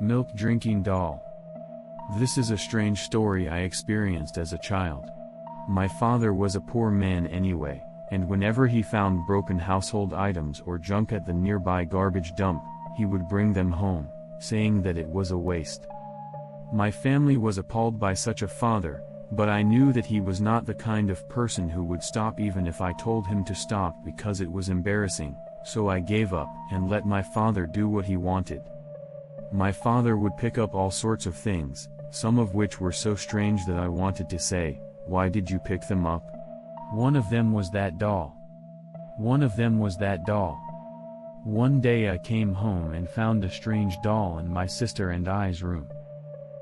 Milk drinking doll. This is a strange story I experienced as a child. My father was a poor man anyway, and whenever he found broken household items or junk at the nearby garbage dump, he would bring them home, saying that it was a waste. My family was appalled by such a father, but I knew that he was not the kind of person who would stop even if I told him to stop because it was embarrassing, so I gave up and let my father do what he wanted. My father would pick up all sorts of things, some of which were so strange that I wanted to say, "Why did you pick them up?" One of them was that doll. One of them was that doll. One day I came home and found a strange doll in my sister and I's room.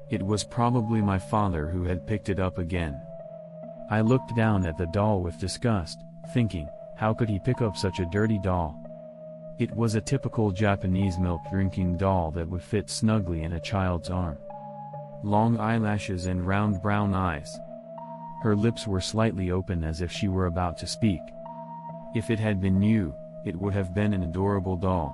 It was probably my father who had picked it up again. I looked down at the doll with disgust, thinking, how could he pick up such a dirty doll? It was a typical Japanese milk-drinking doll that would fit snugly in a child's arm. Long eyelashes and round brown eyes. Her lips were slightly open as if she were about to speak. If it had been new, it would have been an adorable doll.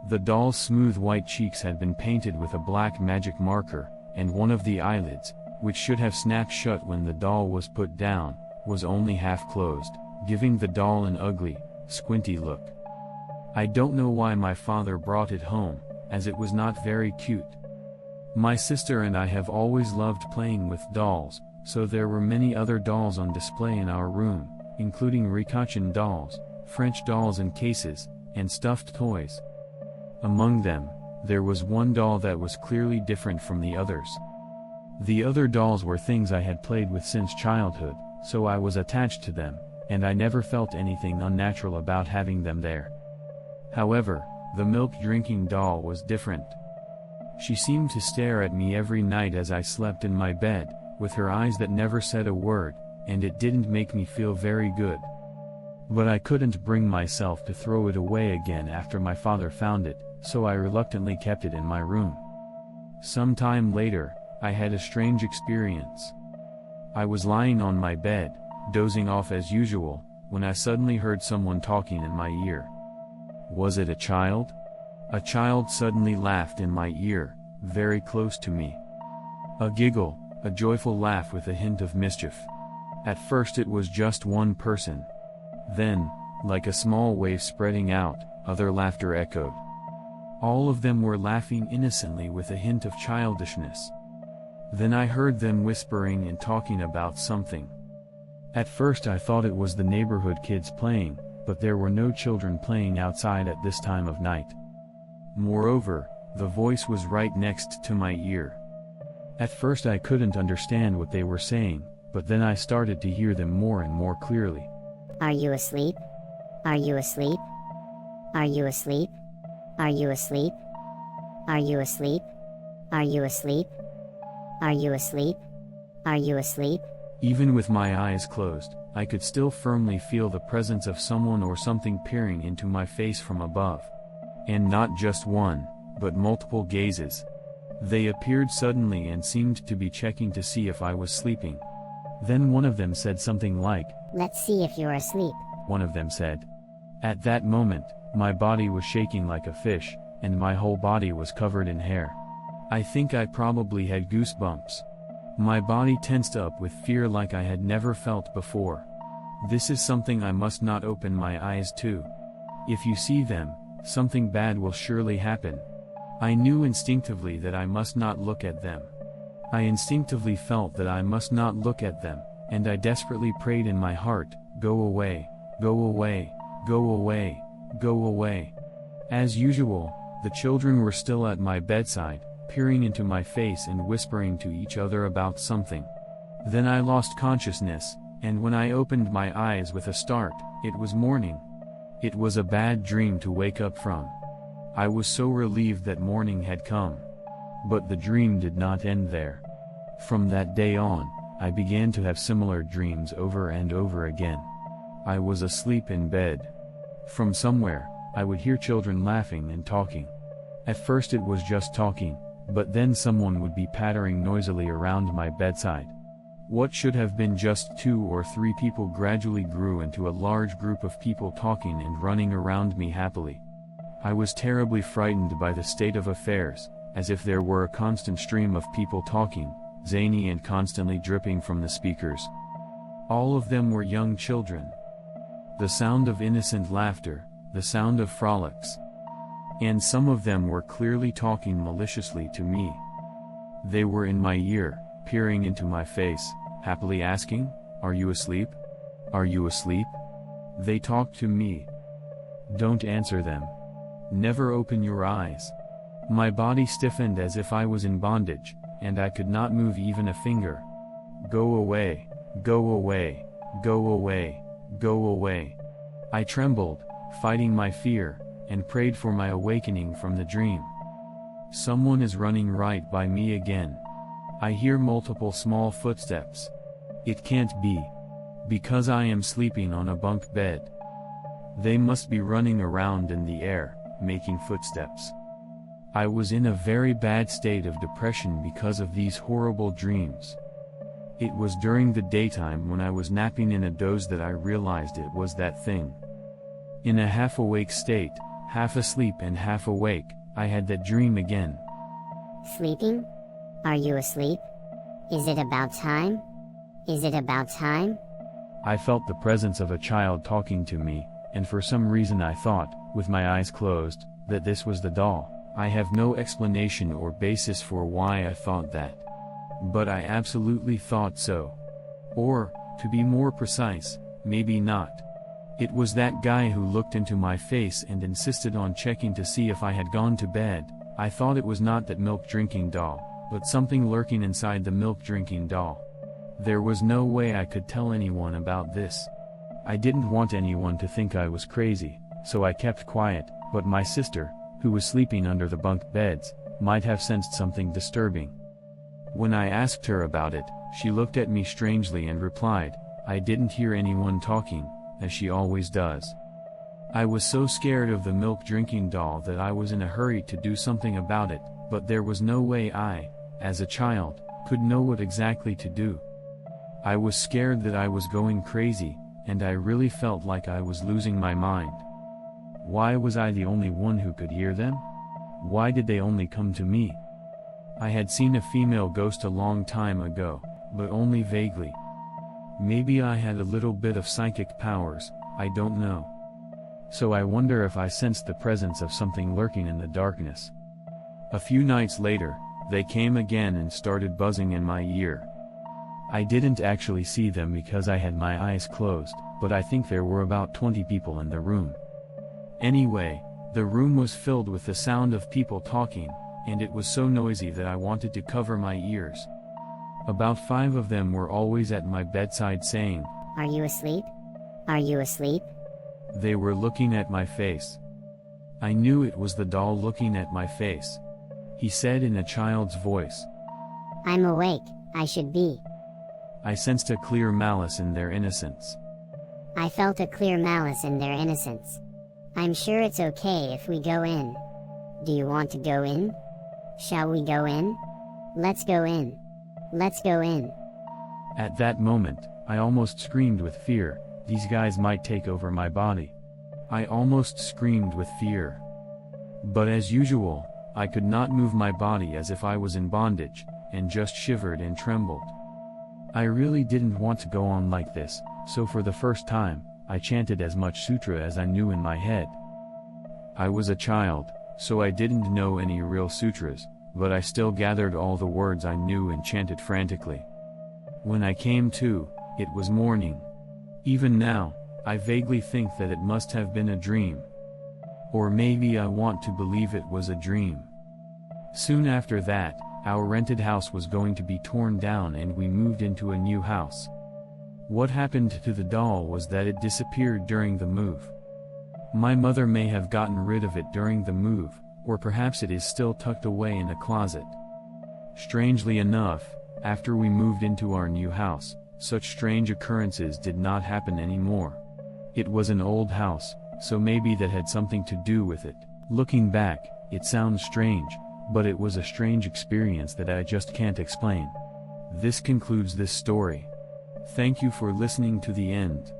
The doll's smooth white cheeks had been painted with a black magic marker, and one of the eyelids, which should have snapped shut when the doll was put down, was only half closed, giving the doll an ugly, squinty look. I don't know why my father brought it home, as it was not very cute. My sister and I have always loved playing with dolls, so there were many other dolls on display in our room, including ricochin dolls, French dolls in cases, and stuffed toys. Among them, there was one doll that was clearly different from the others. The other dolls were things I had played with since childhood, so I was attached to them, and I never felt anything unnatural about having them there. However, the milk-drinking doll was different. She seemed to stare at me every night as I slept in my bed, with her eyes that never said a word, and it didn't make me feel very good. But I couldn't bring myself to throw it away again after my father found it, so I reluctantly kept it in my room. Some time later, I had a strange experience. I was lying on my bed, dozing off as usual, when I suddenly heard someone talking in my ear. Was it a child? A child suddenly laughed in my ear, very close to me. A giggle, a joyful laugh with a hint of mischief. At first it was just one person. Then, like a small wave spreading out, other laughter echoed. All of them were laughing innocently with a hint of childishness. Then I heard them whispering and talking about something. At first I thought it was the neighborhood kids playing, but there were no children playing outside at this time of night. Moreover, the voice was right next to my ear. At first I couldn't understand what they were saying, but then I started to hear them more and more clearly. Are you asleep? Are you asleep? Are you asleep? Are you asleep? Are you asleep? Are you asleep? Are you asleep? Are you asleep? Even with my eyes closed, I could still firmly feel the presence of someone or something peering into my face from above. And not just one, but multiple gazes. They appeared suddenly and seemed to be checking to see if I was sleeping. Then one of them said something like, "Let's see if you're asleep," one of them said. At that moment, my body was shaking like a fish, and my whole body was covered in hair. I think I probably had goosebumps. My body tensed up with fear like I had never felt before. This is something I must not open my eyes to. If you see them, something bad will surely happen. I knew instinctively that I must not look at them. I instinctively felt that I must not look at them, and I desperately prayed in my heart, "Go away, go away, go away, go away." As usual, the children were still at my bedside, peering into my face and whispering to each other about something. Then I lost consciousness, and when I opened my eyes with a start, it was morning. It was a bad dream to wake up from. I was so relieved that morning had come. But the dream did not end there. From that day on, I began to have similar dreams over and over again. I was asleep in bed. From somewhere, I would hear children laughing and talking. At first it was just talking, but then someone would be pattering noisily around my bedside. What should have been just 2 or 3 people gradually grew into a large group of people talking and running around me happily. I was terribly frightened by the state of affairs, as if there were a constant stream of people talking, zany and constantly dripping from the speakers. All of them were young children. The sound of innocent laughter, the sound of frolics. And some of them were clearly talking maliciously to me. They were in my ear, peering into my face, happily asking, "Are you asleep? Are you asleep?" They talked to me. "Don't answer them. Never open your eyes." My body stiffened as if I was in bondage, and I could not move even a finger. "Go away, go away, go away, go away." I trembled, fighting my fear, and prayed for my awakening from the dream. Someone is running right by me again. I hear multiple small footsteps. It can't be. Because I am sleeping on a bunk bed. They must be running around in the air, making footsteps. I was in a very bad state of depression because of these horrible dreams. It was during the daytime when I was napping in a doze that I realized it was that thing. In a half-awake state, half asleep and half awake, I had that dream again. Sleeping? Are you asleep? Is it about time? Is it about time? I felt the presence of a child talking to me, and for some reason I thought, with my eyes closed, that this was the doll. I have no explanation or basis for why I thought that. But I absolutely thought so. Or, to be more precise, maybe not. It was that guy who looked into my face and insisted on checking to see if I had gone to bed. I thought it was not that milk-drinking doll, but something lurking inside the milk-drinking doll. There was no way I could tell anyone about this. I didn't want anyone to think I was crazy, so I kept quiet, but my sister, who was sleeping under the bunk beds, might have sensed something disturbing. When I asked her about it, she looked at me strangely and replied, "I didn't hear anyone talking," as she always does. I was so scared of the milk-drinking doll that I was in a hurry to do something about it, but there was no way I, as a child, could know what exactly to do. I was scared that I was going crazy, and I really felt like I was losing my mind. Why was I the only one who could hear them? Why did they only come to me? I had seen a female ghost a long time ago, but only vaguely. Maybe I had a little bit of psychic powers, I don't know. So I wonder if I sensed the presence of something lurking in the darkness. A few nights later, they came again and started buzzing in my ear. I didn't actually see them because I had my eyes closed, but I think there were about 20 people in the room. Anyway, the room was filled with the sound of people talking, and it was so noisy that I wanted to cover my ears. About 5 of them were always at my bedside saying, "Are you asleep? Are you asleep?" They were looking at my face. I knew it was the doll looking at my face. He said in a child's voice, "I'm awake, I should be." I sensed a clear malice in their innocence. I felt a clear malice in their innocence. "I'm sure it's okay if we go in. Do you want to go in? Shall we go in? Let's go in. Let's go in." At that moment, I almost screamed with fear. These guys might take over my body. I almost screamed with fear. But as usual, I could not move my body as if I was in bondage, and just shivered and trembled. I really didn't want to go on like this, so for the first time, I chanted as much sutra as I knew in my head. I was a child, so I didn't know any real sutras, but I still gathered all the words I knew and chanted frantically. When I came to, it was morning. Even now, I vaguely think that it must have been a dream. Or maybe I want to believe it was a dream. Soon after that, our rented house was going to be torn down and we moved into a new house. What happened to the doll was that it disappeared during the move. My mother may have gotten rid of it during the move, or perhaps it is still tucked away in a closet. Strangely enough, after we moved into our new house, such strange occurrences did not happen anymore. It was an old house, so maybe that had something to do with it. Looking back, it sounds strange, but it was a strange experience that I just can't explain. This concludes this story. Thank you for listening to the end.